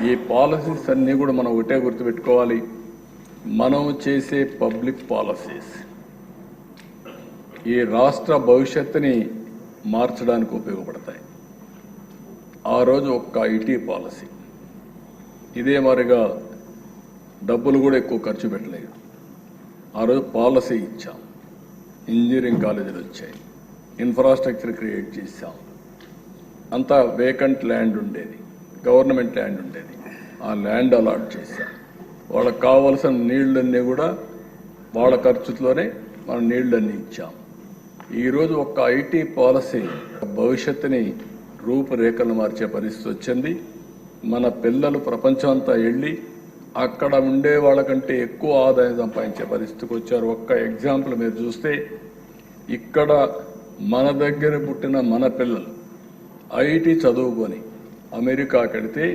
ఈ పాలసీస్ అన్నీ కూడా మనం ఒకటే గుర్తుపెట్టుకోవాలి. మనం చేసే పబ్లిక్ పాలసీస్ ఈ రాష్ట్ర భవిష్యత్తుని మార్చడానికి ఉపయోగపడతాయి. ఆ రోజు ఒక్క ఐటీ పాలసీ, ఇదే మరిగా డబ్బులు కూడా ఎక్కువ ఖర్చు పెట్టలేదు. ఆ రోజు పాలసీ ఇచ్చాం, ఇంజనీరింగ్ కాలేజీలు వచ్చాయి, ఇన్ఫ్రాస్ట్రక్చర్ క్రియేట్ చేశాం. అంతా వేకెంట్ ల్యాండ్ ఉండేది, గవర్నమెంట్ ల్యాండ్ ఉండేది, ఆ ల్యాండ్ అలాట్ చేశాం. వాళ్ళకి కావాల్సిన నీళ్ళన్నీ కూడా వాళ్ళ ఖర్చుతోనే మనం నీళ్ళన్నీ ఇచ్చాం. ఈరోజు ఒక్క ఐటీ పాలసీ భవిష్యత్తుని రూపురేఖలు మార్చే పరిస్థితి వచ్చింది. మన పిల్లలు ప్రపంచం అంతా వెళ్ళి అక్కడ ఉండే వాళ్ళకంటే ఎక్కువ ఆదాయం సంపాదించే పరిస్థితికి వచ్చారు. ఒక్క ఎగ్జాంపుల్ మీరు చూస్తే, ఇక్కడ మన దగ్గర పుట్టిన మన పిల్లలు ఐటీ చదువుకొని అమెరికాకి వెళితే